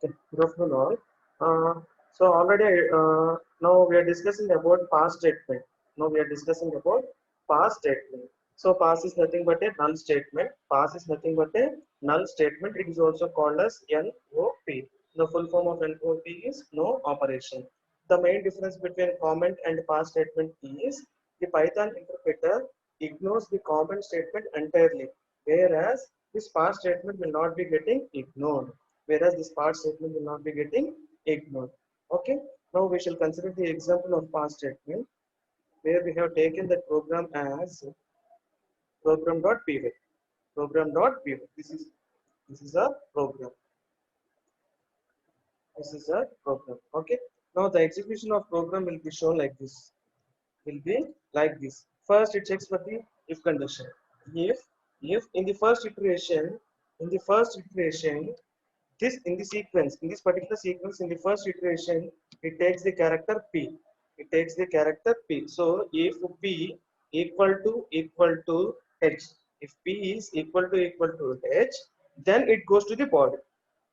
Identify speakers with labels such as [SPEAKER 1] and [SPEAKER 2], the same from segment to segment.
[SPEAKER 1] Okay, good afternoon all. So already now we are discussing about past statement. Now we are discussing about past statement. So past is nothing but a null statement. Past is nothing but a null statement. It is also called as NOP. The full form of NOP is no operation. The main difference between comment and past statement is the Python interpreter ignores the comment statement entirely, whereas this past statement will not be getting ignored, whereas this past statement will not be getting ignored. Okay, now we shall consider the example of past statement where we have taken the program as program.py. Program.py. This is a program. This is a program. Okay. Now the execution of program will be shown like this. Will be like this. First, it checks for the if condition. If in the first iteration, this in the sequence, in this particular sequence, in the first iteration, it takes the character p. It takes the character p. So if p equal to h, if p is equal to h, then it goes to the body.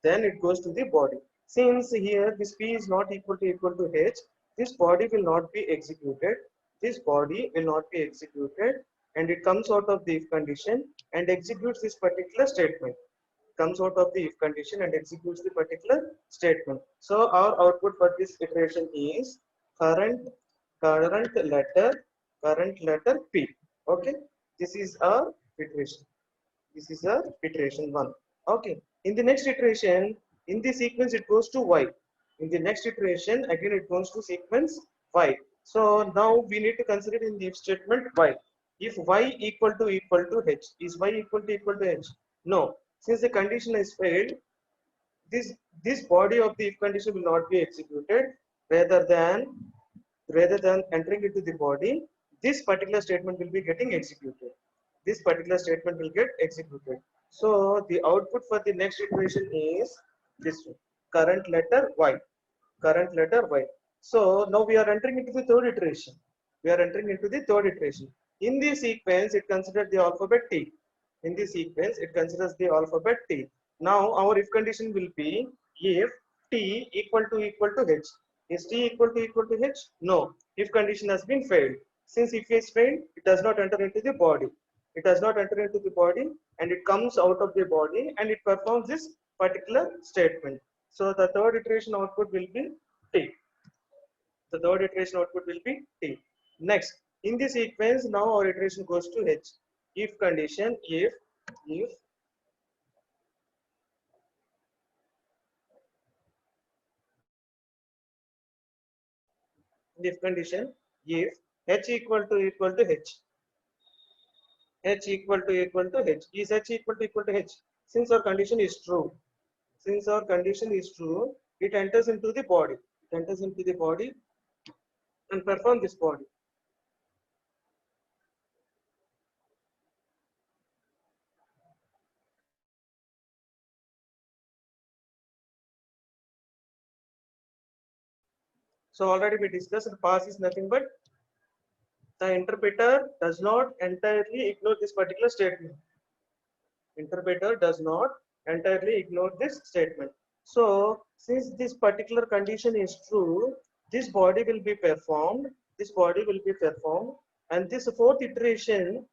[SPEAKER 1] Then it goes to the body. Since here this p is not equal to h, this body will not be executed. This body will not be executed, and it comes out of the if condition and executes this particular statement. Comes out of the if condition and executes the particular statement. So our output for this iteration is current current letter p. Okay, this is our iteration. This is a iteration 1. Okay, in the next iteration, in the sequence it goes to y. In the next iteration again it goes to sequence y. So now we need to consider in the if statement y. If y equal to h, is y equal to h? No, since the condition is failed, this body of the if condition will not be executed. Rather than entering into the body, this particular statement will be getting executed. This particular statement will get executed. So the output for the next iteration is this one, current letter y. Current letter y. So now we are entering into the third iteration. We are entering into the third iteration. In this sequence, it considers the alphabet t. In this sequence, it considers the alphabet t. Now our if condition will be if t equal to h. Is t equal to h? No. If condition has been failed. Since if is failed, it does not enter into the body. It does not enter into the body, and it comes out of the body and it performs this particular statement. So the third iteration output will be t. The third iteration output will be t. Next, in this sequence, now our iteration goes to h. If condition, if condition, if h equal to h, h equal to h, is h equal to h. Since our condition is true, it enters into the body. It enters into the body and perform this body. So already we discussed pass is nothing but the interpreter does not entirely ignore this particular statement. Interpreter does not entirely ignore this statement. So since this particular condition is true, this body will be performed. This body will be performed, and this fourth iteration.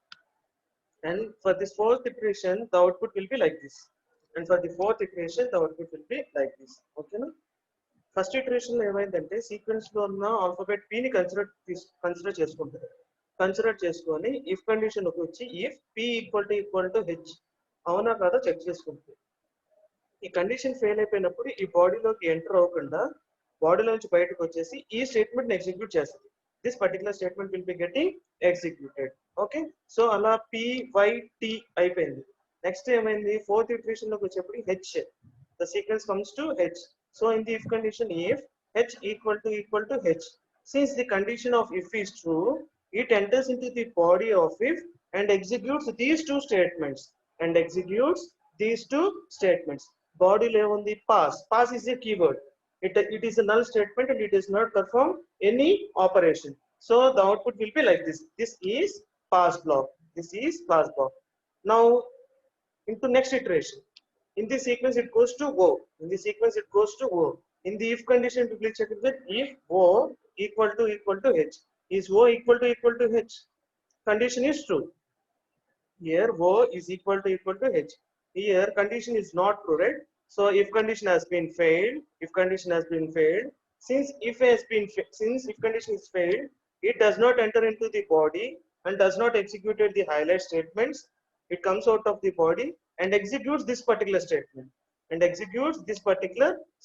[SPEAKER 1] And for this fourth iteration, the output will be like this. And for the fourth iteration, the output will be like this. Okay, no? First iteration ఏమైందంటే sequence లో ఉన్న alphabet P ని consider చేసుకుంటారు. Consider చేసుకొని if condition వచ్చి if P equal to H అవునా కాదా check చేసుకుంటుంది. ఈ కండిషన్ ఫెయిల్ అయిపోయినప్పుడు ఈ బాడీలోకి ఎంటర్ అవ్వకుండా బాడీలోంచి బయటకు వచ్చేసి ఈ స్టేట్మెంట్ ఎగ్జిక్యూట్ చేస్తుంది. This particular statement will be getting executed. Okay, so అలా పివైటి అయిపోయింది. నెక్స్ట్ ఏమైంది, ఫోర్త్ ఇటరేషన్ లోకి వచ్చేప్పుడు H, the sequence comes to H. So in the if condition, if h equal to h, since the condition of if is true, it enters into the body of if and executes these two statements. Body level on the pass. Pass is a keyword. It is a null statement and it does not perform any operation. So the output will be like this. This is pass block. This is pass block. Now into next iteration. In the sequence, it goes to O. In the sequence, it goes to O. In the if condition, we will check it with if O equal to H. Is O equal to H? Condition is true. Here O is equal to H. Here condition is not true, right? So if condition has been failed, since if condition is failed, it does not enter into the body and does not execute the highlight statements. It comes out of the body and executes this particular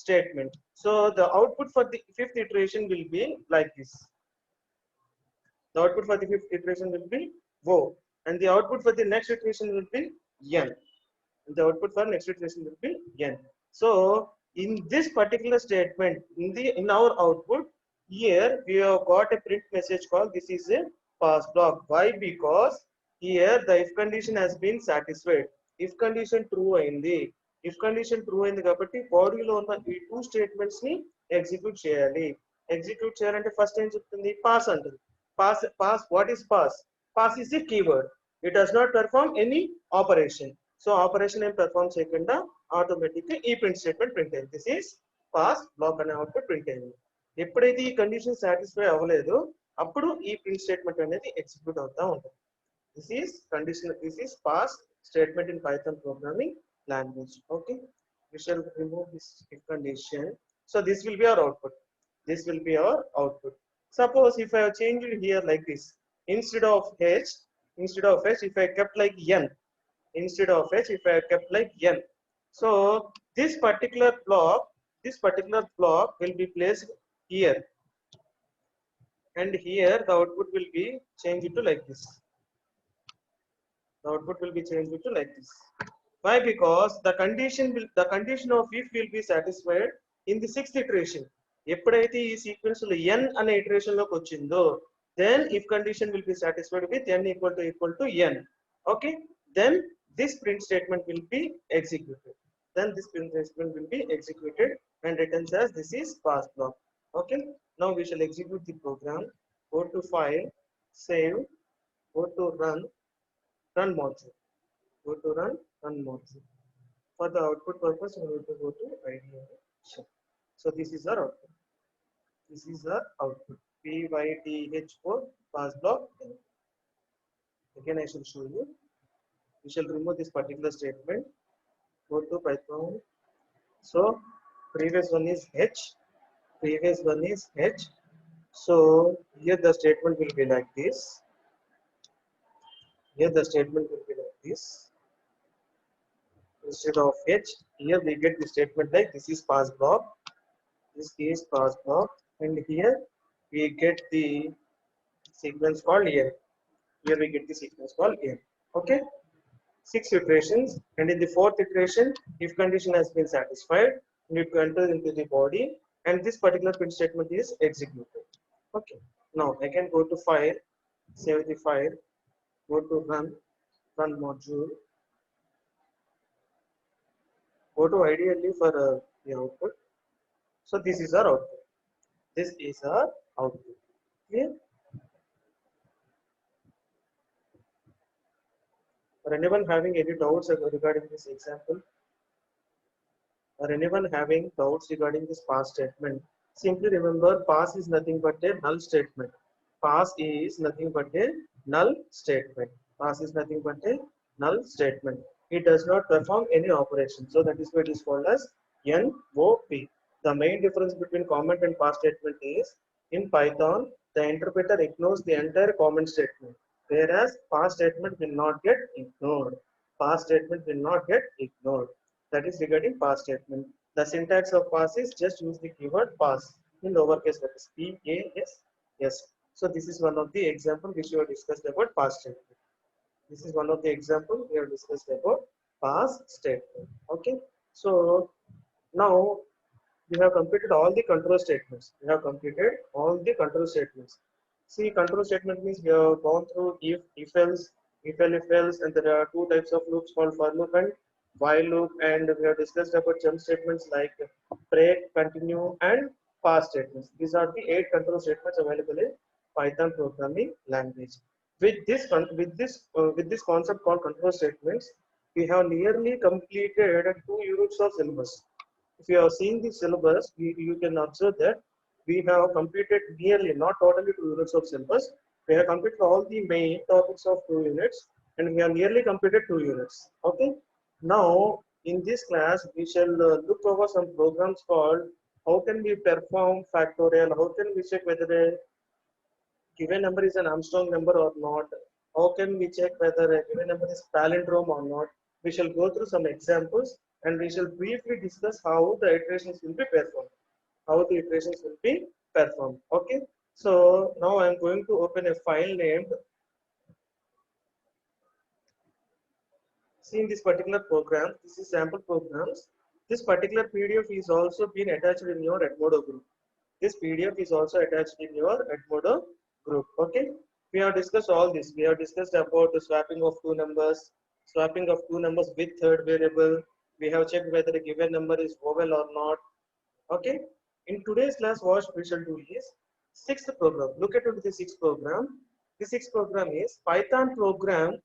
[SPEAKER 1] statement. So the output for the fifth iteration will be like this. The output for the fifth iteration will be O, and the output for the next iteration will be N. And the output for next iteration will be N. So in this particular statement, in our output, here we have got a print message called this is a pass block. Why? Because here the if condition has been satisfied. If condition true అయింది. If condition true అయింది కాబట్టి బాడీలో ఉన్న ఈ two statements ని execute చేయాలి. Execute చేయాలంటే first ఏం చెప్తుంది? పాస్ అంటుంది. Pass. What is pass? Pass is a keyword. It does not perform any operation. So operation ఏం perform చేయకుండా ఆటోమేటిక్గా ఈ ప్రింట్ స్టేట్మెంట్ ప్రింట్ అయింది. దిస్ ఈస్ పాస్ బ్లాక్ అనే అవుట్పుట్ ప్రింట్ అయింది. ఎప్పుడైతే ఈ కండిషన్ సాటిస్ఫై అవ్వలేదు అప్పుడు ఈ ప్రింట్ స్టేట్మెంట్ అనేది ఎగ్జిక్యూట్ అవుతా ఉంటుంది. This is pass statement in Python programming language. Okay, we shall remove this if condition. So this will be our output. Suppose if I have changed it here like this, instead of H, if I kept like N, so this particular block will be placed here, and here the output will be changed to like this. Why? Because the condition of if will be satisfied in the sixth iteration. ఎప్పుడైతే ఈ sequence లో n అనే iteration లోకి వచ్చిందో then if condition will be satisfied with n equal to n. Okay, then this print statement will be executed. And returns as this is pass block. Okay, now we shall execute the program. Go to file, save, go to run module. For the output purpose, we need to go to IDE. So this is our output. PYTH4 pass block. Again, I shall show you. We shall remove this particular statement. Go to Python. So previous one is H. So here the statement will be like this. Instead of H, here we get the statement like this is pass block. And here we get the sequence called N. Okay, 6 iterations, and in the 4th iteration, if condition has been satisfied, you need to enter into the body, and this particular print statement is executed. Okay, now I can go to file, save the file, go to run module, go to IDE for the output. So this is our output. Clear? Or anyone having any doubts regarding this example? Or anyone having doubts regarding this pass statement? Simply remember, pass is nothing but a null statement. It does not perform any operation. So that is why it is called as NOP. The main difference between comment and pass statement is, in Python, the interpreter ignores the entire comment statement, whereas pass statement will not get ignored. That is regarding pass statement. The syntax of pass is just use the keyword pass in lowercase letters, PASS. So this is one of the example which we have discussed about pass statement. Okay, so now we have completed all the control statements. See, control statement means we have gone through if else, and there are 2 types of loops called for loop and while loop, and we have discussed about jump statements like break, continue, and pass statements. These are the 8 control statements available in Python programming language. With this concept called control statements, we have nearly completed 2 units of syllabus. If you have seen the syllabus, you can observe that we have completed nearly, not totally 2 units of syllabus. We have completed all the main topics of 2 units, and we have nearly completed 2 units. Okay. Now, in this class, we shall look over some programs called how can we perform factorial, how can we check whether a given number is an Armstrong number or not, how can we check whether a given number is palindrome or not. We shall go through some examples and we shall briefly discuss how the iterations will be performed. How the iterations will be performed. Okay. So now I am going to open a file named, see in this particular program, this is sample programs. This particular PDF is also been attached in your Edmodo group. This PDF is also attached in your Edmodo group. Okay. We have discussed all this. We have discussed about the swapping of two numbers, swapping of two numbers with third variable. We have checked whether a given number is vowel or not. Okay. In today's class, what we shall do is sixth program. Look at the sixth program. The sixth program is Python program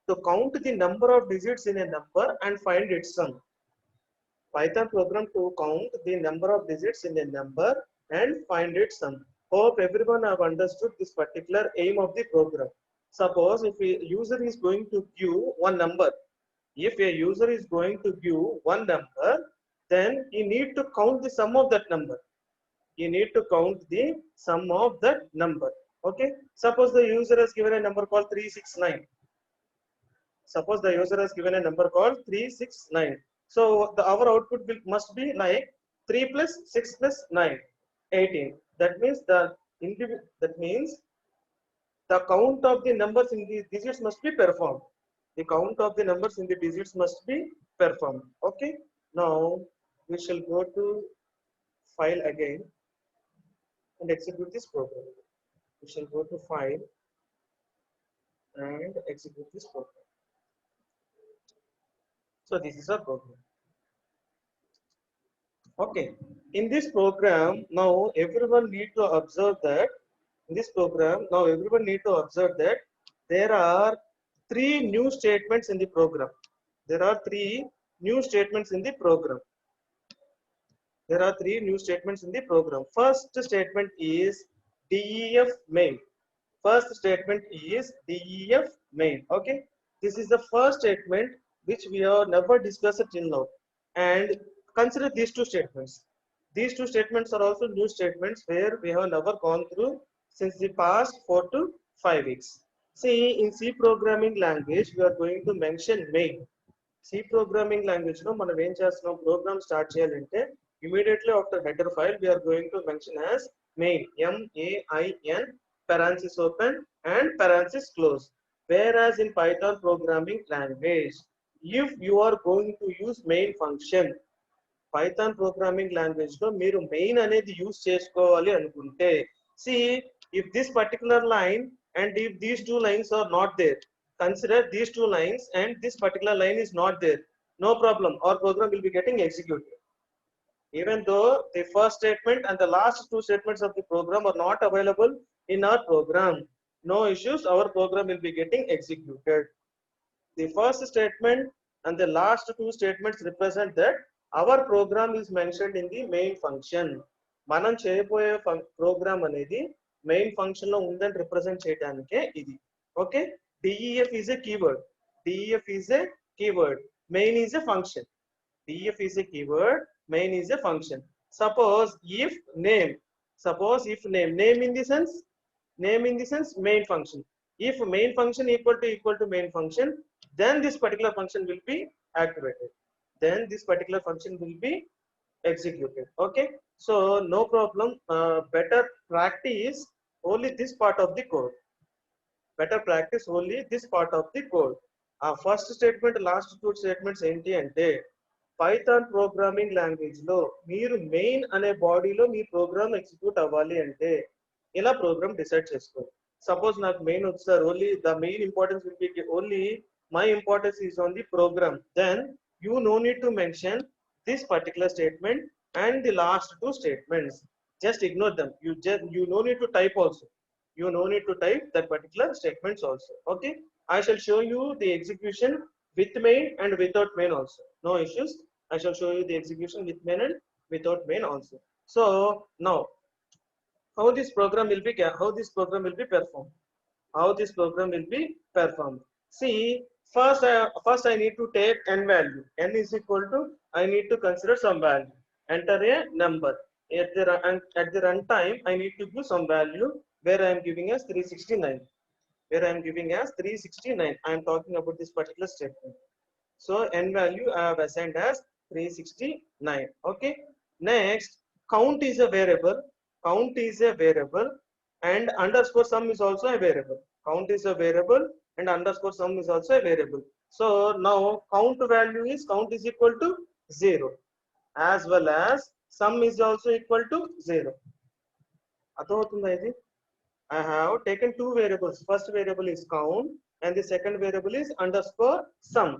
[SPEAKER 1] to count the number of digits in a number and find its sum. Python program to count the number of digits in a number and find its sum. Hope everyone have understood this particular aim of the program. Suppose if a user is going to give one number, if a user is going to give one number, then he need to count the sum of that number. You need to count the sum of that number. Okay. Suppose the user has given a number called 369. Suppose the user has given a number called 369. So our output must be like 3 plus 6 plus 9, 18. That means the count of the numbers in the digits must be performed. The count of the numbers in the digits must be performed. Okay. Now we shall go to file again and execute this program. We shall go to file and execute this program. So this is our program. Okay. In this program, now everyone need to observe that in this program, now everyone need to observe that there are 3 new statements in the program. There are 3 new statements in the program. There are 3 new statements in the program. First statement is def main. First statement is def main. Okay. This is the first statement which we have never discussed till now. And consider these 2 statements. These 2 statements are also new statements where we have never gone through since the past 4 to 5 weeks. See, in C programming language, we are going to mention main. C programming language no మనం ఏం చేస్తున్నాం program start చేయాలంటే immediately after header file we are going to mention as main, M-A-I-N, parenthesis open and parenthesis close. Whereas in Python programming language, if you are going to use main function, Python programming language లో మీరు main అనేది use చేసుకోవాలి అనుకుంటే, see if this particular line and if these 2 lines are not there, consider these 2 lines and this particular line is not there, no problem, our program will be getting executed. Even though the first statement and the last 2 statements of the program are not available in our program, no issues, our program will be getting executed. The first statement and the last 2 statements represent that our program is mentioned in the main function. మనం చేయబోయే program అనేది main function లో ఉందని represent చేయడానికే ఇది. Okay. DEF is a keyword. DEF is a keyword. Main is a function. DEF is a keyword. Main is a function. Suppose if name. Suppose if name. Name in the sense main function. If main function equal to main function, then this particular function will be activated. Then this particular function will be executed. Okay. So no problem. Better practice only this part of the code. Better practice only this part of the code. First statement, last 2 statements ఏంటి అంటే Python programming language లో మీరు main అనే బాడీలో మీ programme execute అవ్వాలి అంటే ఇలా programme decide చేసుకోండి. సపోజ్ నాకు మెయిన్ వచ్చారు, only the main importance will be only my importance is on the program, then you no need to mention this particular statement and the last 2 statements. Just ignore them. You no need to type also. You no need to type that particular statements also. Okay. I shall show you the execution with main and without main also. No issues. I shall show you the execution with main and without main also. So now how this program will be performed. How this program will be performed. See, first I need to take n value. N is equal to, I need to consider some value. Enter a number. At the runtime, I need to give some value where I am giving as 369. Where I am giving as 369. I am talking about this particular statement. So n value I have assigned as 369. Okay. Next, count is a variable. Count is a variable, and underscore sum is also a variable. Count is a variable and underscore sum is also a variable. So now count is equal to 0, as well as sum is also equal to 0. అర్థమవుతుందా ఇది? I have taken two variables. First variable is count and the second variable is underscore sum.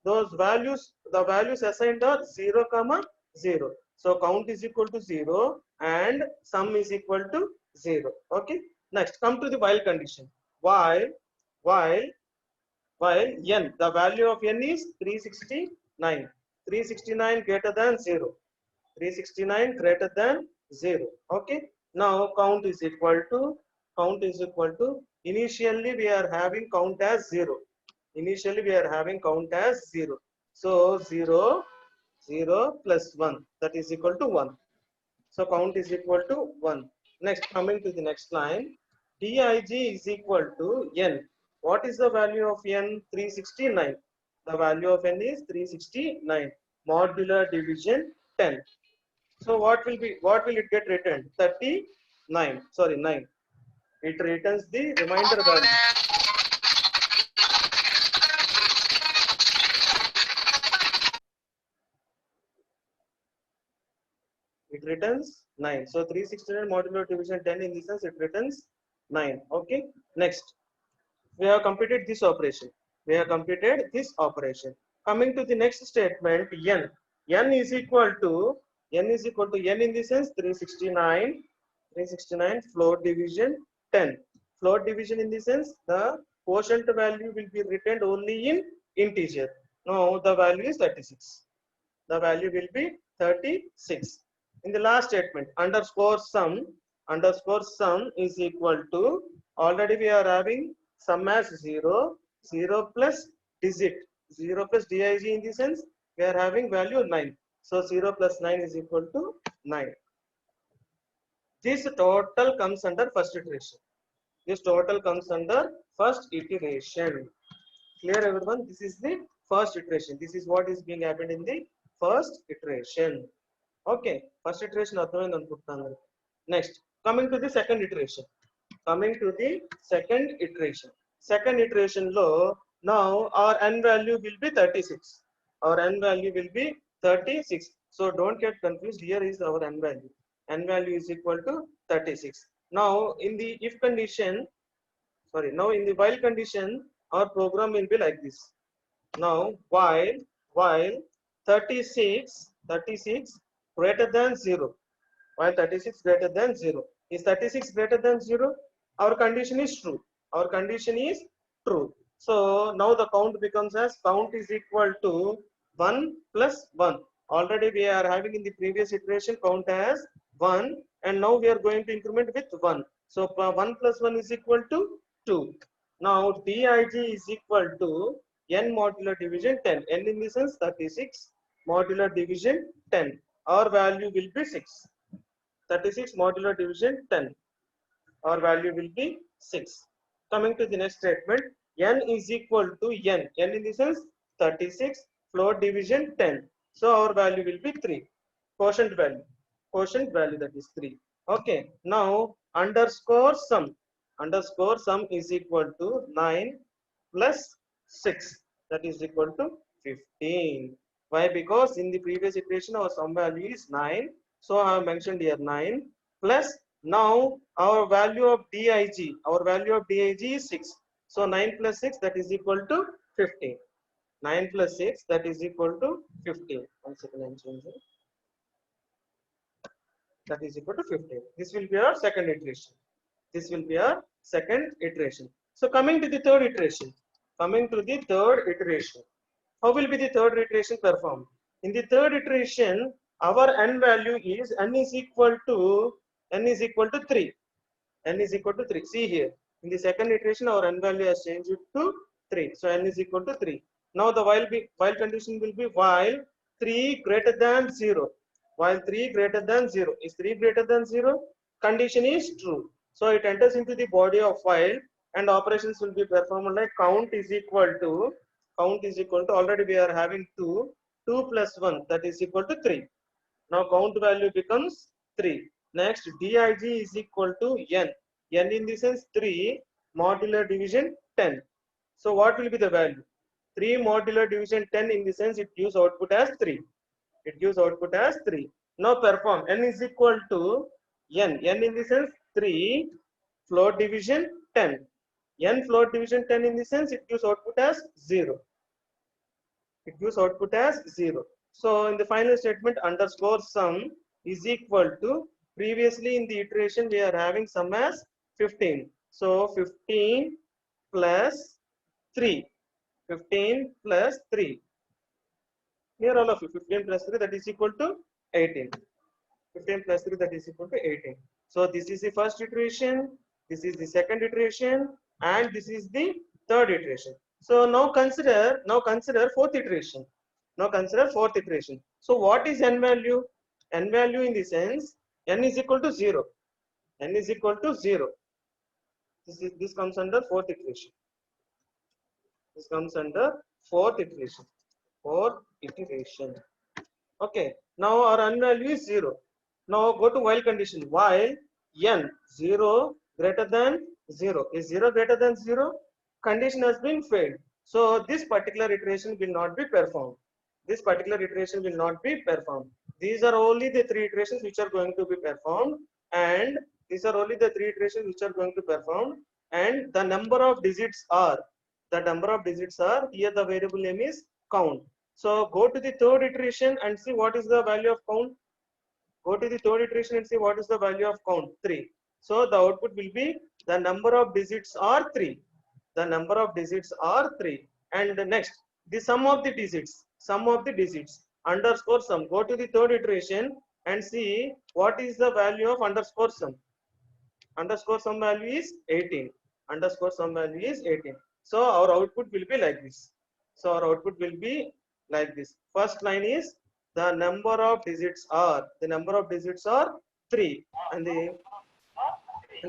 [SPEAKER 1] Those values, the values assigned are 0, 0. So count is equal to 0 and sum is equal to 0. Okay. Next, come to the while condition. While n, the value of n is 369. 369 greater than 0. 369 greater than 0. Okay. Now count is equal to, initially we are having count as 0. Initially we are having count as 0. So 0, 0 plus 1, that is equal to 1. So count is equal to 1. Next, coming to the next line, Dig is equal to n. What is the value of n? 369. The value of n is 369. Modular division 10. So what will it get returned? 39. Sorry, 9. It returns the remainder value. It returns 9. So 369 modular division 10, in this sense it returns 9. Okay. Next, we have completed this operation. Coming to the next statement, n. N is equal to n in this sense 369. 369 floor division 10. Floor division in the sense the quotient value will be returned only in integer. Now the value is 36. The value will be 36. In the last statement, underscore sum is equal to, already we are having sum as 0, 0 plus digit, 0 plus dig, in the sense we are having value 9. So 0 plus 9 is equal to 9. This total comes under first iteration. Clear everyone? This is the first iteration. This is what is being happened in the first iteration. Okay, first iteration అర్థమైంది అనుకుంటున్నాను. Next, coming to the second iteration. Second iteration లో, now our n value will be 36. Our n value will be 36. So don't get confused. Here is our n value. N value is equal to 36. Now in the if condition, now in the while condition, our program will be like this. Now while 36 greater than 0, while 36 greater than 0, is 36 greater than 0? Our condition is true. So now the count becomes as, count is equal to 1 plus 1. Already we are having in the previous iteration count as 1, and now we are going to increment with 1. So 1 plus 1 is equal to 2. Now Dig is equal to n modular division 10. N in the sense 36 modular division 10. Our value will be 6. 36 modular division 10. Our value will be 6. Coming to the next statement, n is equal to n. N in the sense 36 floor division 10. So our value will be 3. Quotient value, that is 3. Okay. Now underscore sum is equal to 9 plus 6, that is equal to 15. Why? Because in the previous iteration our sum value is 9. So I have mentioned here 9 plus, now our value of Dig is 6. So 9 plus 6, that is equal to 15. 9 plus 6, that is equal to 15. 1 second, I'm changing. That is equal to 15. This will be our second iteration. So coming to the third iteration. How will be the third iteration performed? In the third iteration, our n value is n is equal to 3. N is equal to 3. See here. In the second iteration, our n value has changed to 3. So n is equal to 3. Now the while condition will be while 3 greater than 0. While 3 greater than 0. Is 3 greater than 0? Condition is true. So it enters into the body of while and operations will be performed like count is equal to already we are having 2 plus 1 that is equal to 3. Now count value becomes 3. Next dig is equal to n. N in the sense 3 modular division 10. So what will be the value? 3 modular division 10 in the sense it gives output as 3. It gives output as 3. Now perform n is equal to n. N in the sense 3 float division 10. N float division 10 in the sense it gives output as 0. It gives output as 0. So in the final statement underscore sum is equal to previously in the iteration we are having sum as 15. So 15 plus 3. 15 plus 3. Here all of you 15 plus 3 that is equal to 18. 15 plus 3 that is equal to 18. So this is the first iteration, this is the second iteration, and this is the third iteration. So now consider fourth iteration. Now consider fourth iteration. So what is n value? N value in the sense n is equal to 0. N is equal to 0. This comes under fourth iteration. This comes under fourth iteration. Fourth iteration. Okay. Now our n value is 0. Now go to while condition. While n 0 greater than 0 is 0 greater than 0, condition has been failed. So this particular iteration will not be performed. This particular iteration will not be performed. These are only the 3 iterations which are going to be performed, and these are only the 3 iterations which are going to perform. And the number of digits are here. The variable name is count. So go to the third iteration and see what is the value of count. Go to the third iteration and see what is the value of count 3. So the output will be the number of digits are 3. The number of digits are 3. And the next, the sum of the digits, underscore sum. Go to the third iteration and see what is the value of underscore sum. Underscore sum value is 18. Underscore sum value is 18. So our output will be like this. So our output will be like this. First line is the number of digits are 3, and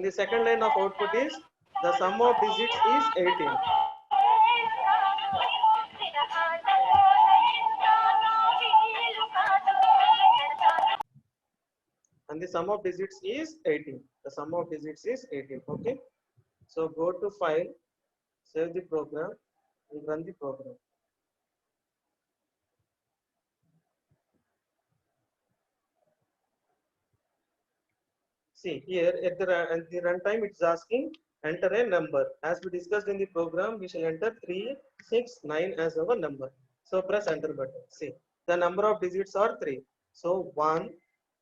[SPEAKER 1] the second line of output is the sum of digits is 18. And the sum of digits is 18. The sum of digits is 18. Okay. So go to file, save the program, and run the program. See here at the runtime, it's asking enter a number. As we discussed in the program, we shall enter 369 as our number. So press enter button. See the number of digits are 3. So 1,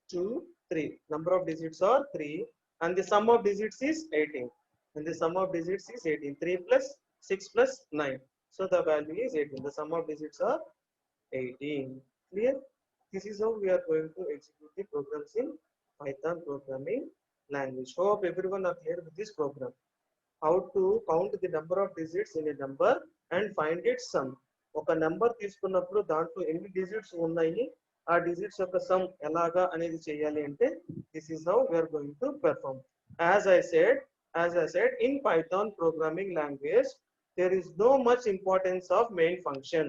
[SPEAKER 1] 2, 3. Number of digits are 3, and the sum of digits is 18. And the sum of digits is 18. 3 plus 6 plus 9. So the value is 18. The sum of digits are 18. Clear? This is how we are going to execute the programs in Python programming language. Hope everyone are clear with this program. How to count the number of digits in a number and find its sum. ఒక number తీసుకున్నప్పుడు దాంట్లో ఎన్ని digits ఉన్నాయి, ఆ digits యొక్క some ఎలాగా అనేది చేయాలి అంటే this is how we are going to perform. As I said in Python programming language, there is no much importance of main function.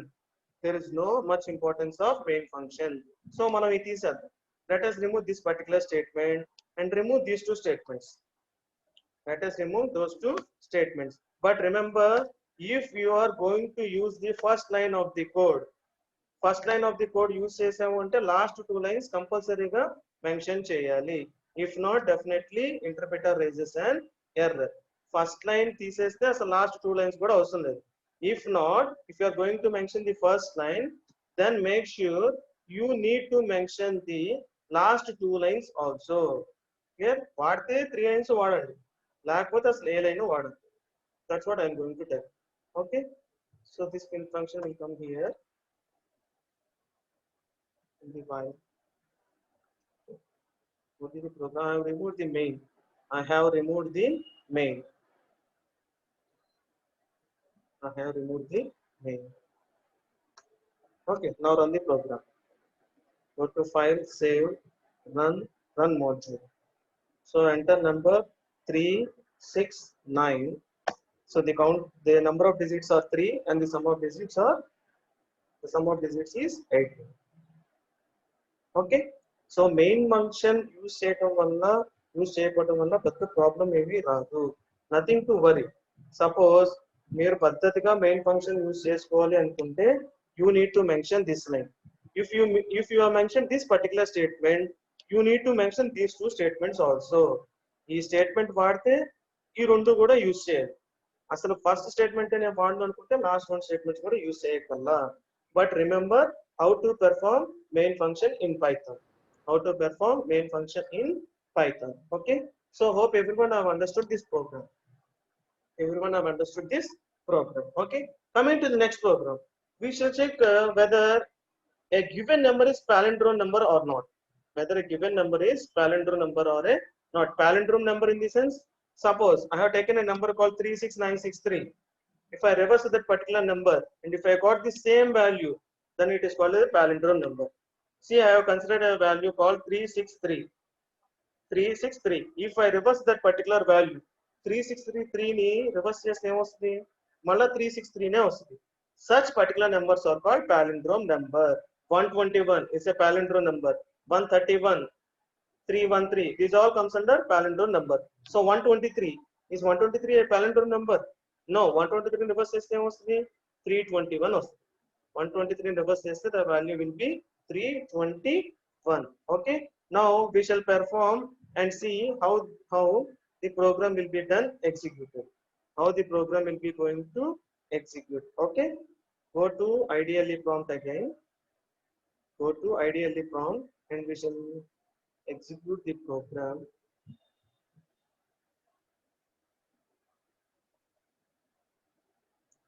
[SPEAKER 1] There is no much importance of main function. So మనం ఇది తీసేద్దాం. Let us remove this particular statement and remove these two statements. Let us remove those two statements. But remember, if you are going to use the first line of the code use చేసాము అంటే last 2 lines కంపల్సరీగా mention చేయాలి. If not definitely interpreter raises and error. First line తీసేస్తే అసలు last 2 lines కూడా అవసరం లేదు. If not, if you are going to mention the first line, then make sure you need to mention the last 2 lines also. Here వాడితే 3 lines వాడండి, లేకపోతే అసలు ఏ line వాడండి. That's what I'm going to tell. Okay, so this function will come here. in the while. Go to the program. I have removed the main. I have removed the main. I have removed the main. Okay, now run the program. Go to file, save, run module. So enter number 369. So the number of digits are 3 and the sum of digits is 8. Okay. So main function use చేయకపోవడం వల్ల పెద్ద problem ఏమీ రాదు. Nothing to worry. Suppose మీరు పద్ధతిగా main function use చేసుకోవాలి అనుకుంటే you need to mention this line. If you have mentioned this particular statement, you need to mention these two statements also. ఈ స్టేట్మెంట్ వాడితే ఈ రెండు కూడా యూజ్ చేయాలి. అసలు ఫస్ట్ స్టేట్మెంట్ నేను వాడను అనుకుంటే లాస్ట్ వన్ స్టేట్మెంట్స్ కూడా యూజ్ చేయగల. But remember how to perform main function in Python. How to perform main function in Python. Okay. So hope everyone have understood this program. Everyone have understood this program. Okay. Coming to the next program, we shall check whether a given number is palindrome number or not. Whether a given number is palindrome number or a not. Palindrome number in the sense, suppose I have taken a number called 36963. If I reverse that particular number and if I got the same value, then it is called a palindrome number. See, I have considered a value called 363. 363. If I reverse that particular value, 363 ni reverse చేస్తే ఏమొస్తుంది? మళ్ళా 363 నే వస్తుంది. Such particular numbers are called palindrome number. 121 is a palindrome number. 131, 313. These all comes under palindrome number. So 123 is 123 a palindrome number? No. 123 reverse చేస్తే ఏమొస్తుంది? 321 వస్తుంది. 123 reverse చేస్తే the value will be 321. Okay. Now we shall perform and see how the program will be done executed. How the program will be going to execute. Okay. Go to IDLE prompt again. Go to IDLE prompt and we shall execute the program.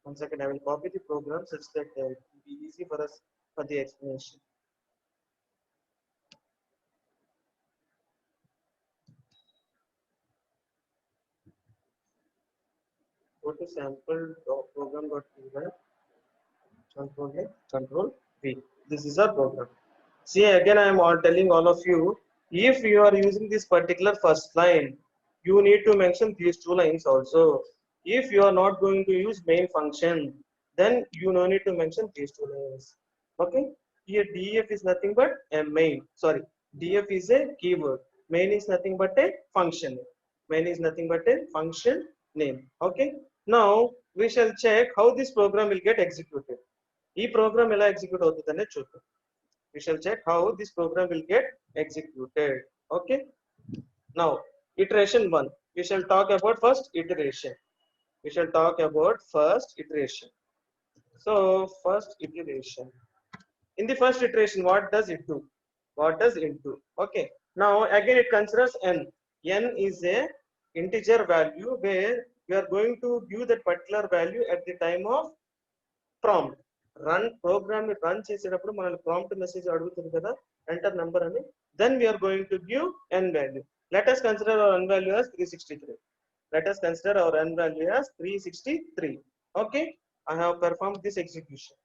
[SPEAKER 1] One second, I will copy the program such that it will be easy for us for the explanation. Go to sample.program.py, control A, control V. This is our program. See, again I am telling all of you, if you are using this particular first line, you need to mention these two lines also. If you are not going to use main function, then you no need to mention these two lines. Okay. Here def is nothing but a main. Sorry, def is a keyword. Main is nothing but a function. Main is nothing but a function name. Okay. Now we shall check how this program will get executed. This program will execute avutundane chuddam. We shall check how this program will get executed. Okay. Now iteration 1. We shall talk about first iteration. We shall talk about first iteration. So first iteration. In the first iteration, what does it do? What does it do? Okay. Now again it considers n. N is a integer value where we are going to give that particular value at the time of prompt. Run program run చేసేటప్పుడు మనల్ని prompt message అడుగుతుంది కదా, enter number అని. Then we are going to give n value. Let us consider our n value as 363. Let us consider our n value as 363. Okay. I have performed this execution.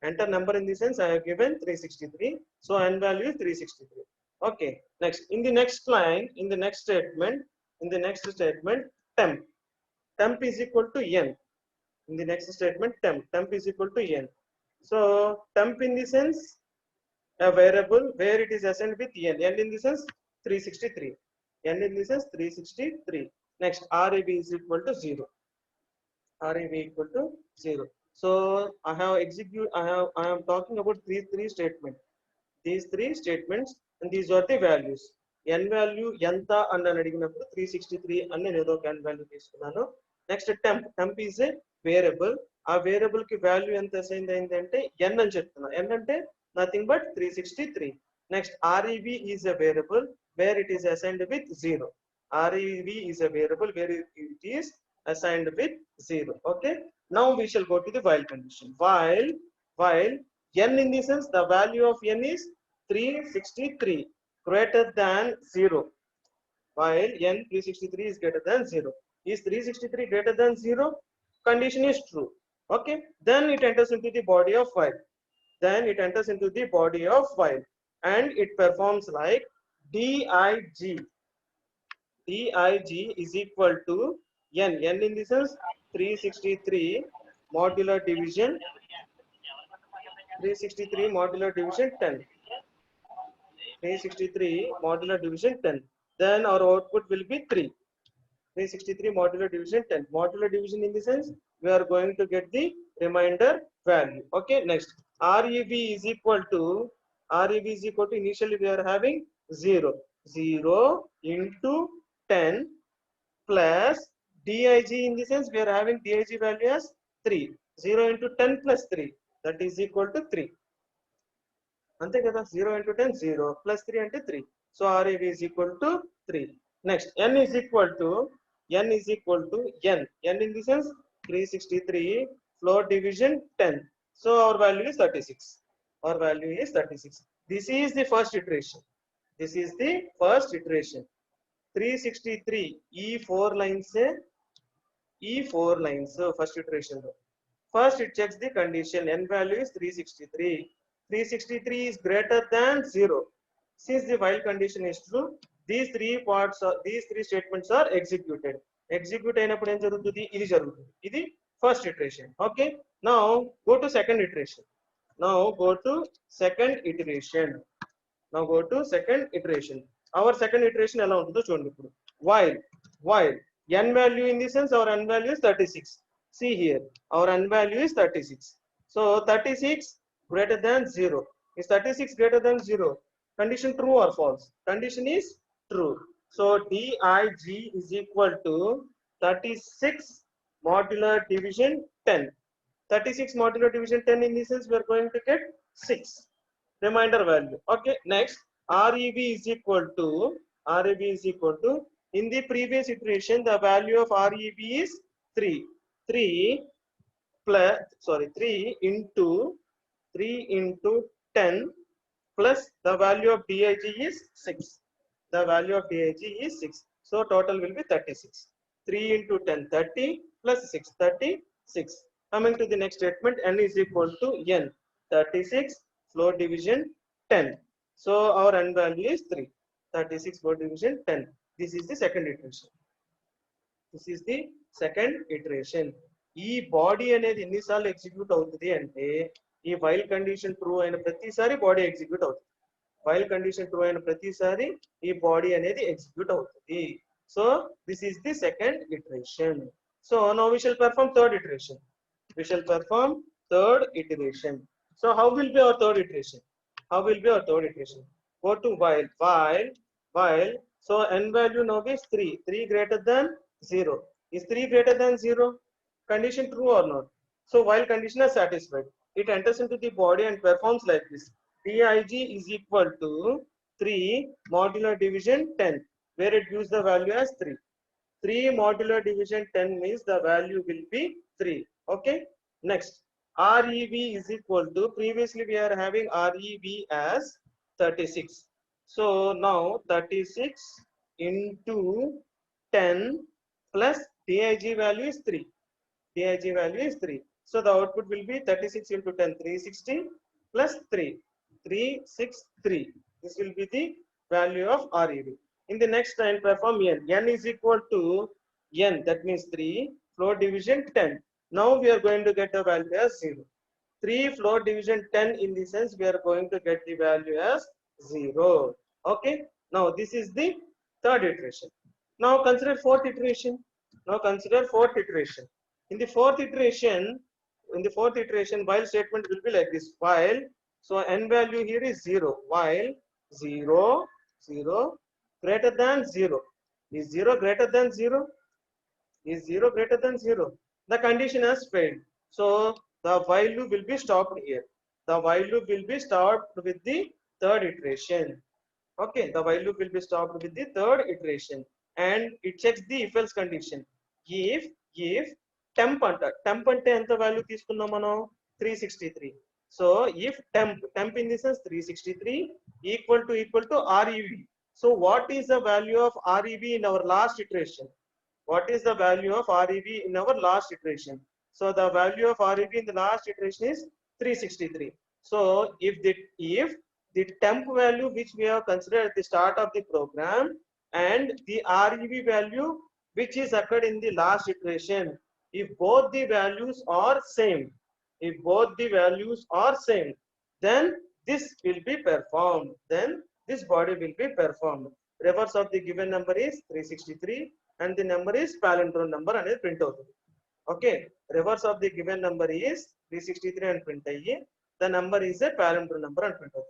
[SPEAKER 1] Enter number in the sense I have given 363. So n value is 363. Okay. Next, in the next line, in the next statement, temp. Temp is equal to n. In the next statement, temp is equal to n. So temp in the sense a variable where it is assigned with n. N in the sense 363. N in the sense 363. Next, RAB is equal to 0. RAB equal to 0. So I am talking about these three statements. These three statements and these are the values. N value enta and అడిగినప్పుడు 363 అని నేను ఏదో n value తీసుకున్నాను. Next, temp is a variable. ఆ variable కి value ఎంత assign అయిందంటే n అని చెప్తున్నా. n అంటే nothing but 363. Next, REV is a variable where it is assigned with 0. REV is a variable where it is assigned with 0. Okay. Now we shall go to the while condition. While n in the sense the value of n is 363 greater than 0, while n 363 is greater than 0. Is 363 greater than 0? Condition is true. Okay, then it enters into the body of while. Then it enters into the body of while and it performs like dig. Dig is equal to n. N in this sense 363 modular division 10. 363 modular division 10. Then our output will be 3. 363 modular division 10. Modular division in the sense we are going to get the remainder value. Okay, next REB is equal to initially we are having 0. 0 into 10 plus dig in the sense we are having dig value as 3. 0 into 10 plus 3, that is equal to 3. అంతే కదా 0 into 10 0 plus 3 అంటే 3. So RAB is equal to 3. Next n is equal to n in the sense 363 floor division 10. So our value is 36. This is the first iteration. 363 E4 lines first iteration. First it checks the condition n value is 363. 363 is greater than 0. Since the while condition is true, these three statements are executed. Execute అయినప్పుడు ఏం జరుగుతుంది? ఇది జరుగుతుంది. ఇది first iteration. Okay. Now go to second iteration. Our second iteration ఎలా ఉంటుందో చూడండి ఇప్పుడు. While n value in this sense our n value is 36. See here, our n value is 36. So 36 greater than 0. Is 36 greater than 0? Condition true or false? Condition is true. So dig is equal to 36 modular division 10. 36 modular division 10 in this sense we are going to get 6 remainder value. Okay, next REB is equal to in the previous iteration the value of REB is 3 into 10 plus the value of dig is 6. So total will be 36. 3 into 10 30 plus 6 36. Coming to the next statement, n is equal to n 36 floor division 10. So our n value is 3. 36 floor division 10. This is the second iteration. ఈ body అనేది ఎన్నిసార్లు execute అవుతుంది అంటే ఈ while condition true అయిన ప్రతిసారి body execute అవుతుంది. While condition true అయిన ప్రతిసారి ఈ బాడీ అనేది ఎగ్జిక్యూట్ అవుతుంది. So this is the second iteration. So now we shall perform third iteration. So how will be our third iteration? Go to while. So n value now is 3 greater than 0. Is 3 greater than 0? Condition true or not? So while condition is satisfied, it enters into the body and performs like this. dig is equal to 3 modular division 10, where it gives the value as 3. 3 modular division 10 means the value will be 3. Okay, next REB is equal to, previously we are having REB as 36. So now 36 into 10 plus dig value is 3. So the output will be 36 into 10 360 plus 363. This will be the value of REB. In the next line perform n is equal to n, that means 3 floor division 10. Now we are going to get the value as 0. 3 floor division 10 in the sense we are going to get the value as 0. Okay, now this is the third iteration. Now consider fourth iteration. In the fourth iteration while statement will be like this. While, so n value here is 0. While 0 greater than 0. Is 0 greater than 0? The condition has failed. So the while loop will be stopped here. The while loop will be stopped with the third iteration. Okay, the while loop will be stopped with the third iteration and it checks the if else condition. If temp ante ఎంత value తీసుకున్నాం మనం 363. So if temp in the sense 363 equal to REV. So what is the value of REV in our last iteration? What is the value of REV in our last iteration? So the value of REV in the last iteration is 363. So if the temp value which we have considered at the start of the program and the REV value which is occurred in the last iteration, if both the values are same, if both the values are same, then this will be performed. Then this body will be performed. Reverse of the given number is 363 and the number is palindrome number and print out. Okay, reverse of the given number is 363 and print ayi. The number is a palindrome number and print out.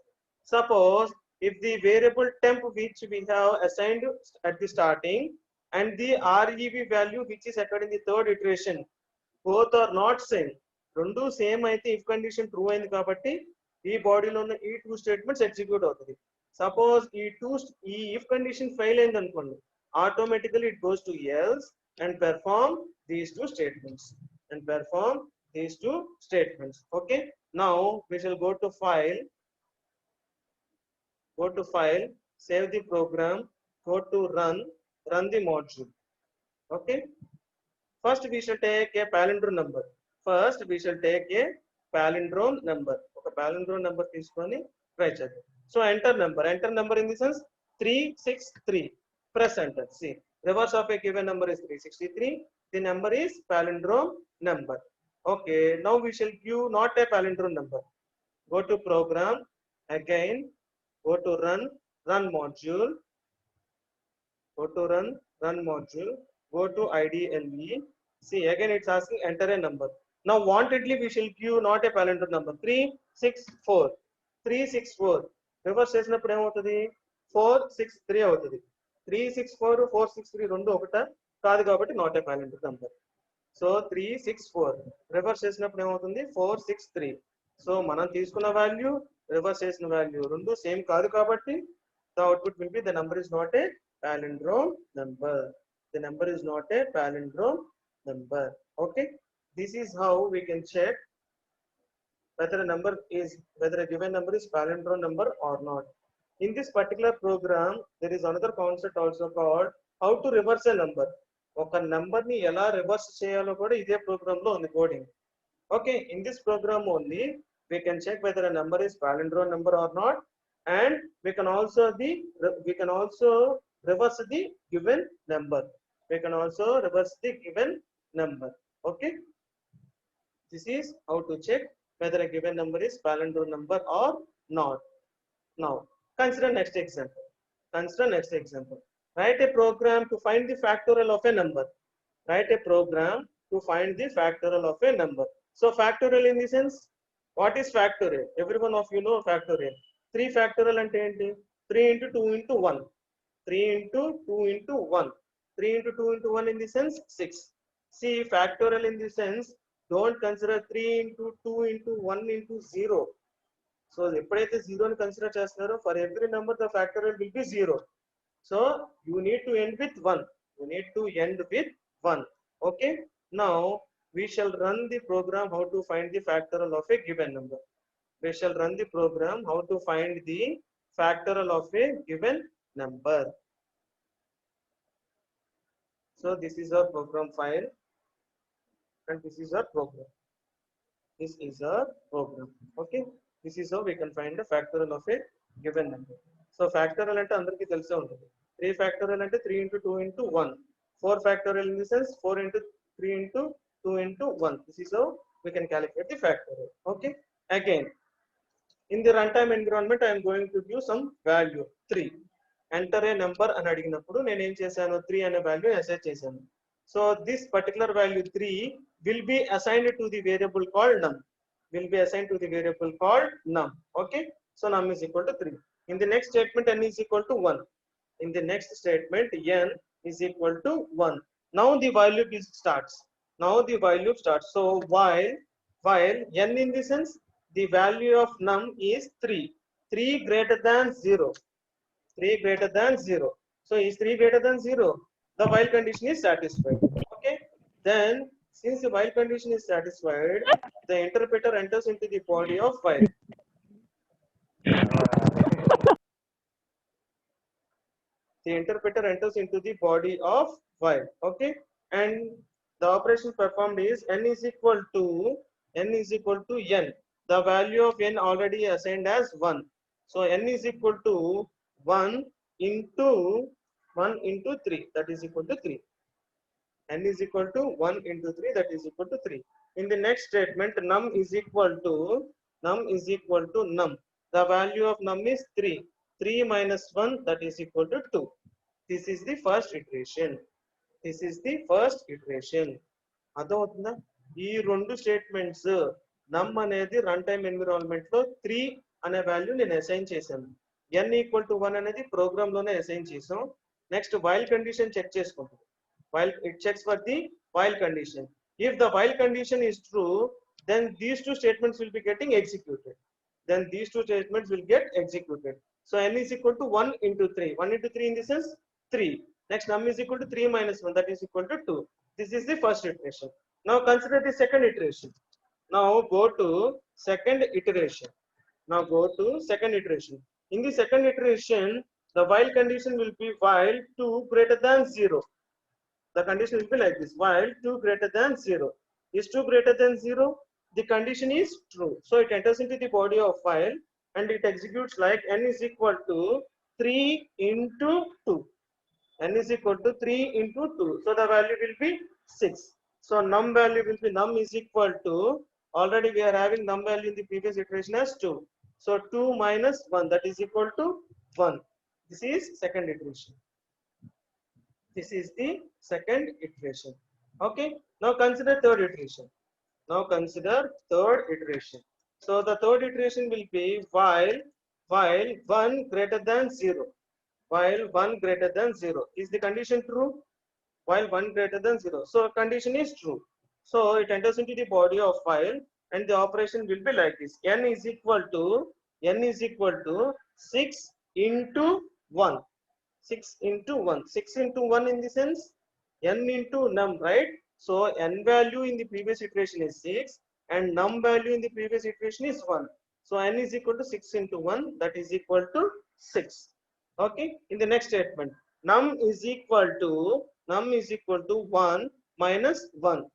[SPEAKER 1] Suppose if the variable temp which we have assigned at the starting and the REV value which is occurred in the third iteration, both are not same. రెండు same అయితే if condition true అయింది కాబట్టి ఈ బాడీలో ఉన్న ఈ two statements execute అవుతుంది. Suppose ఈ ఇఫ్ కండిషన్ ఫెయిల్ అయింది అనుకోండి, automatically it goes to else and perform these two statements Okay, now we shall go to file, save the program, go to run the module. Okay, first we shall take a palindrome number. ఒక palindrome number తీసుకొని try చేద్దాం. So enter number in the sense 363. Press enter. See, reverse of a given number is 363. The number is palindrome number. Okay, now we shall give not a palindrome number. Go to program, again go to run module, go to run module, go to IDLE. See, again it's asking enter a number. Now wantedly we shall give not a palindrome number. 364. Reverse చేసినప్పుడు ఏమవుతుంది? 463 అవుతుంది. 364 463 రెండు ఒకటా కాదు కాబట్టి not a palindrome number. So 364 reverse చేసినప్పుడు ఏమవుతుంది? 463. So మనం తీసుకున్న వాల్యూ రివర్స్ చేసిన వాల్యూ రెండు సేమ్ కాదు కాబట్టి the output will be the number is not a palindrome number. The number is not a palindrome number. Okay, this is how we can check whether a given number is palindrome number or not. In this particular program, there is another concept also called how to reverse a number. ఒక number ని ఎలా reverse చేయాలో కూడా ఇదే programme లో ఉంది coding. Okay, in this program only we can check whether a number is palindrome number or not, and we can also reverse the given number. Okay, this is how to check whether a given number is palindrome number or not. Now consider next example. Write a program to find the factorial of a number. So factorial in the sense, what is factorial? Every one of you know factorial. 3 factorial ante enti? 3 into 2 into 1. 3 into 2 into 1. 3 into 2 into 1 in the sense 6. See, factorial in the sense, don't consider 3 into 2 into 1 into 0. So ఎప్పుడైతే 0 ని consider చేస్తున్నారో for every number the factorial will be 0. So you need to end with 1. Okay, now we shall run the program how to find the factorial of a given number. So this is our program file and this is our program. Okay, this is how we can find the factorial of a given number. So factorial ante andarki telise untundi. 3 factorial ante 3 into 2 into 1. 4 factorial in the sense 4 into 3 into 2 into 1. This is how we can calculate the factorial. Okay, again in the runtime environment I am going to give some value 3. Enter a number అని అడిగినప్పుడు నేను ఏం చేశాను? 3 అనే value assign చేశాను. So this particular value 3 will be assigned to the variable called num. Okay, so num is equal to 3. In the next statement n is equal to 1. N is equal to 1. Now the value starts. So while n in the sense the value of num is 3 greater than 0. So is 3 greater than 0? The while condition is satisfied. Okay, then Since the while condition is satisfied, the interpreter enters into the body of while. The interpreter enters into the body of while. Okay, and the operation performed is n is equal to n. The value of n already assigned as 1. So n is equal to 1 into 3, that is equal to 3. N is equal to 1 into 3, that is equal to 3. In the next statement, num is equal to num. The value of num is 3. 3 minus 1, that is equal to 2. This is the first iteration. అర్థమవుతుందా? ఈ రెండు statements నమ్ అనేది run time environment లో 3 అనే value నేను assign చేశాను. n equal to 1 అనేది ప్రోగ్రామ్ లోనే అసైన్ చేసాం. నెక్స్ట్ వైల్ కండిషన్ చెక్ చేసుకుంటాం. While it checks for the while condition. If the while condition is true, then these two statements will be getting executed. So n is equal to 1 into 3. 1 into 3 in this sense 3. Next num is equal to 3 minus 1, that is equal to 2. This is the first iteration. Now consider the second iteration. Now go to second iteration. In the second iteration, the while condition will be while 2 greater than 0. The condition will be like this: while 2 greater than 0. Is 2 greater than 0? The condition is true. So it enters into the body of while and it executes like n is equal to 3 into 2. N is equal to 3 into 2. So the value will be 6. So num value will be num is equal to, already we are having num value in the previous iteration as 2. So 2 minus 1, that is equal to 1. This is second iteration. Okay, now consider third iteration. So the third iteration will be while 1 greater than 0. Is the condition true? While 1 greater than 0, so condition is true. So it enters into the body of while and the operation will be like this: n is equal to 6 into 1. 6 into 1 in the sense n into num, right? So n value in the previous iteration is 6 and num value in the previous iteration is 1. So n is equal to 6 into 1, that is equal to 6. Okay, in the next statement, num is equal to 1 minus 1,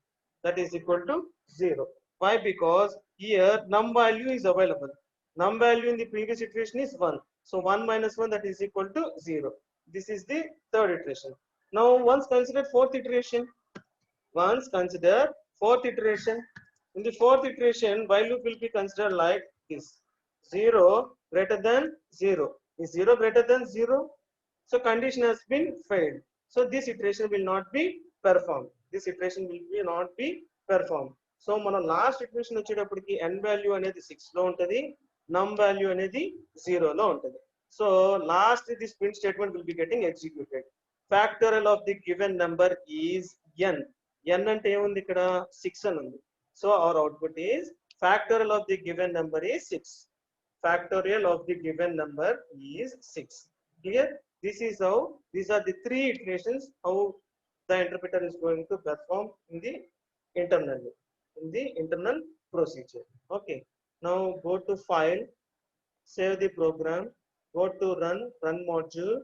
[SPEAKER 1] that is equal to 0. Why? Because here num value is available. Num value in the previous iteration is 1. So 1 minus 1, that is equal to 0. This is the third iteration. Now once consider fourth iteration. In the fourth iteration, while loop will be considered like this: 0 greater than 0. Is 0 greater than 0? So condition has been failed. So this iteration will not be performed. So మన last iteration వచ్చేటప్పటికి n value అనేది 6 లో ఉంటది, num value అనేది 0 లో ఉంటది. So last this print statement will be getting executed. Factorial of the given number is n. n అంటే ఏముంది ఇక్కడ? 6 అని ఉంది. So our output is factorial of the given number is 6. Clear? This is how, these are the three iterations how the interpreter is going to perform in the internal procedure. Okay, now go to file, save the program, go to run module,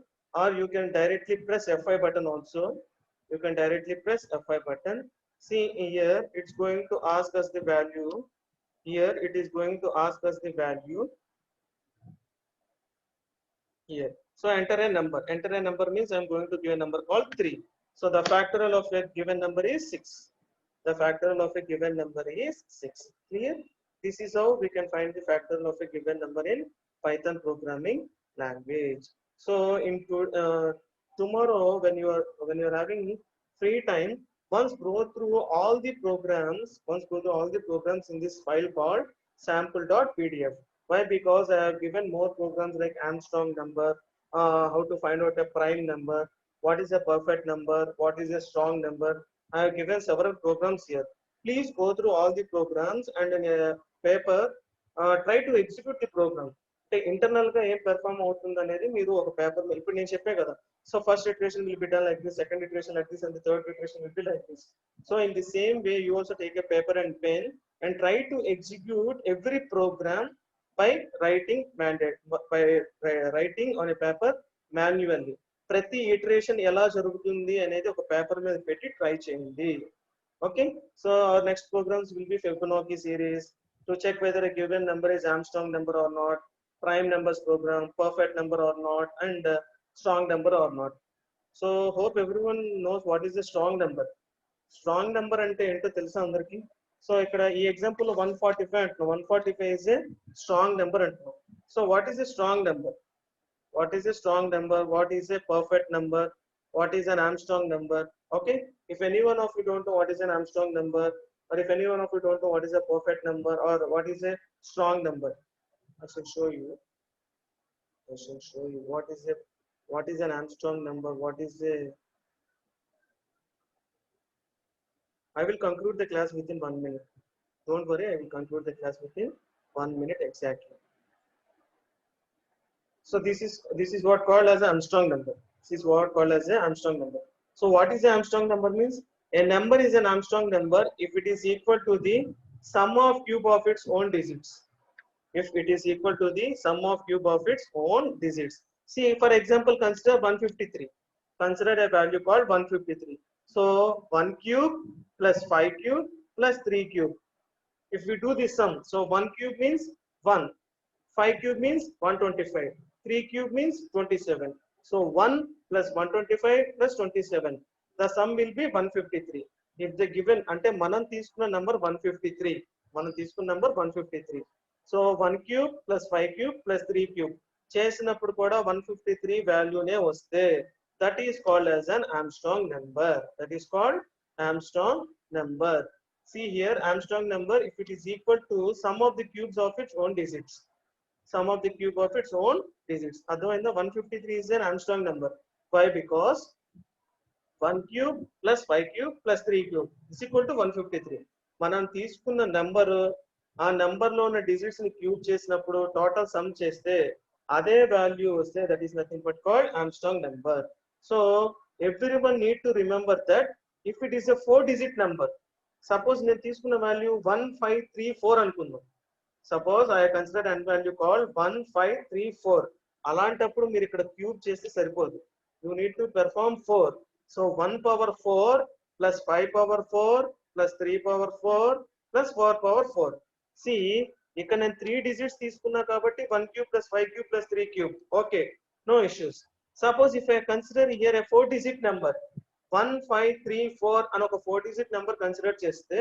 [SPEAKER 1] or you can directly press F5 button also. See here, it's going to ask us the value. Here so enter a number. Means I'm going to give a number called 3. So the factorial of a given number is 6. Clear? This is how we can find the factorial of a given number in Python programming language. So tomorrow when you are having free time, once go through all the programs in this file called sample.pdf. Why? Because I have given more programs like Armstrong number, how to find out a prime number, what is a perfect number, what is a strong number. I have given several programs here. Please go through all the programs and in a paper try to execute the program. అంటే internal గా ఏం perform అవుతుంది అనేది మీరు ఒక paper లో, ఇప్పుడు నేను చెప్పే కదా So first iteration will be done like this, second iteration like this, and the third iteration will be like this. So in the same way, you also take a paper and pen and try to execute every program by writing writing on a paper manually. ప్రతి iteration ఎలా జరుగుతుంది అనేది ఒక paper మీద పెట్టి try చేయండి. Okay, so our next programs will be Fibonacci series to check whether a given number is Armstrong number or not, prime numbers program, perfect number or not, and strong number or not. So hope everyone knows what is the strong number. Strong number ante ento telusa andarki. So ikkada ee example 145 antunnam. 145 is a strong number antunnam. So what is a strong number? What is a strong number? What is a perfect number? What is an Armstrong number? Okay, if anyone of you don't know what is an Armstrong number, or if anyone of you don't know what is a perfect number or what is a strong number, I shall show you. What is an Armstrong number, what is a. I will conclude the class within 1 minute. Don't worry, I will conclude the class within 1 minute exactly. So this is what called as an Armstrong number. This is what called as an Armstrong number. So what is an Armstrong number means? A number is an Armstrong number if it is equal to the sum of cube of its own digits. If it is equal to the sum of cube of its own digits. See, for example, consider 153. Consider a value called 153. So 1 cube plus 5 cube plus 3 cube. If we do this sum, so 1 cube means 1, 5 cube means 125, 3 cube means 27. So 1 plus 125 plus 27. The sum will be 153. If the given, ante manam తీసుకున్న number 153. Manam తీసుకున్న number 153. So 1 cube plus 5 cube plus 3 cube. చేసినప్పుడు కూడా 153 వాల్యూనే వస్తే that is called as an Armstrong number. That is called Armstrong number. See here, Armstrong number, if it is equal to sum of the cubes of its own digits. Sum of the cube of its own digits. Otherwise, the 153 is an Armstrong number. Why? Because 1 cube plus 5 cube plus 3 cube is equal to 153. మనం తీసుకున్న number ఆ number లో ఉన్న digits ని cube చేసినప్పుడు total some చేస్తే అదే value వస్తే that is nothing but called Armstrong number. So everyone need to remember that if it is a 4 digit number, suppose నేను తీసుకున్న వాల్యూ 1534 అనుకుందాం. Suppose I consider an value called 1534. అలాంటప్పుడు మీరు ఇక్కడ క్యూబ్ చేస్తే సరిపోదు. You need to perform 4. So 1 power 4 plus 5 power 4 plus 3 power 4 plus 4 power 4. See ఇక్కడ నేను 3 డిజిట్స్ తీసుకున్నా కాబట్టి 1 cube plus 5 cube plus 3 cube. Okay, no issues. Suppose if I consider here a 4 digit number 1534 అని ఒక 4 digit number consider చేస్తే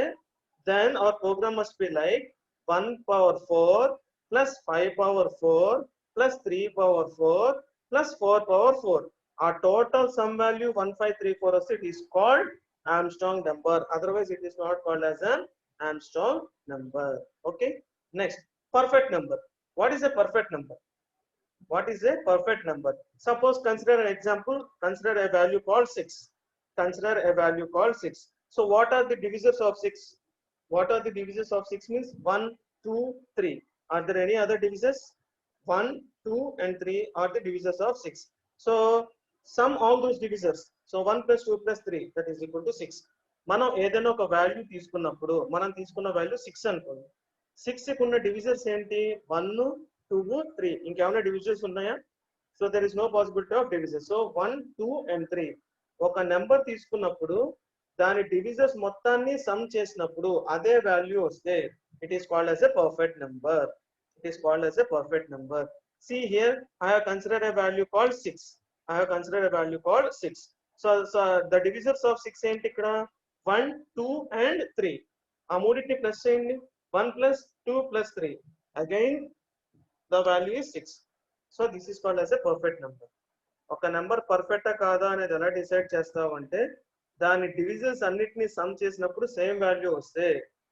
[SPEAKER 1] then our program must be like 1 power 4 plus 5 power 4 plus 3 power 4 plus 4 power 4. Our total sum value 1534 is it is called Armstrong number. Otherwise, it is not called as an Armstrong number. Okay. Next, perfect number. What is a perfect number? What is a perfect number? Suppose consider an example. Consider a value called 6. Consider a value called 6. So what are the divisors of 6? What are the divisors of 6 means 1, 2, 3. Are there any other divisors? 1, 2 and 3 are the divisors of 6. So sum all those divisors. So 1 plus 2 plus 3 that is equal to 6. మనం ఏదైనా ఒక value తీసుకున్నప్పుడు మనం తీసుకున్న value 6 అనుకోండి. 6 కి ఉన్న డివిజర్స్ ఏంటి? 1, 2, 3. ఇంకేమైనా డివిజర్స్ ఉన్నాయా? So there is no possibility of divisors. So 1, 2 and 3 ఒక నెంబర్ తీసుకున్నప్పుడు దాని డివిజర్స్ మొత్తాన్ని సమ్ చేసినప్పుడు అదే వాల్యూ వస్తే it is called as a perfect number. It is called as a perfect number. See here, I have considered a value called 6. I have considered a value called 6. So the divisors of 6 ఏంటి ఇక్కడ? 1, 2 and 3. ఆ మూడింటిని plus చేయండి. 1 plus 2 plus 3. Again, the value is 6. So this is called as a perfect number. ఒక number పర్ఫెక్టా కాదా అనేది ఎలా decide చేస్తావు అంటే దాని డివిజన్స్ అన్నిటిని సమ్ చేసినప్పుడు సేమ్ వాల్యూ వస్తే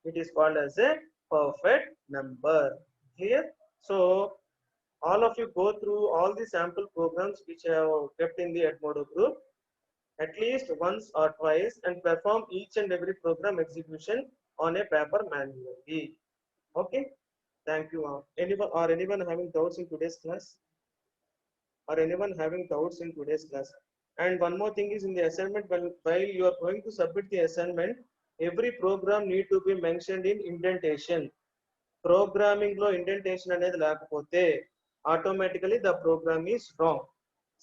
[SPEAKER 1] it is called as a perfect number. Clear? So all of you go through all the sample programs which I have kept in the Edmodo group at least once or twice and perform each and every program execution on a paper manually. Okay, thank you. Anyone having doubts in today's class? Or anyone having doubts in today's class? And one more thing is in the assignment, while you are going to submit the assignment, every program need to be mentioned in indentation. Programming lo indentation anedi lekapothe automatically the program is wrong.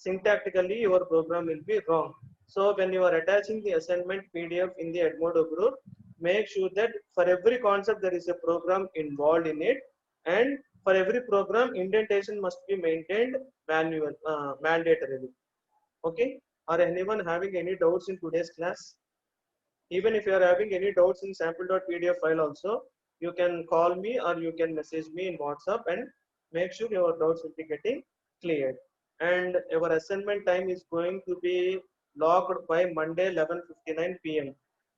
[SPEAKER 1] Syntactically your program will be wrong. So when you are attaching the assignment PDF in the Edmodo group, make sure that for every concept there is a program involved in it, and for every program indentation must be maintained manual mandatorily. Okay, are anyone having any doubts in today's class? Even if you are having any doubts in sample.pdf file also, you can call me or you can message me in WhatsApp and make sure your doubts will be getting cleared. And our assignment time is going to be logged by Monday 11:59 p.m.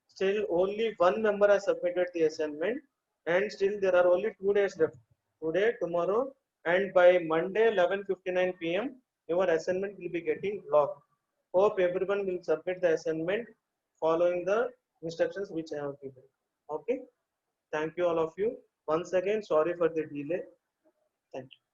[SPEAKER 1] Still only one member has submitted the assignment, and still there are only 2 days left, today, tomorrow, and by Monday 11:59 p.m. your assignment will be getting logged. Hope everyone will submit the assignment following the instructions which I have given. Okay. Thank you all of you. Once again, sorry for the delay. Thank you.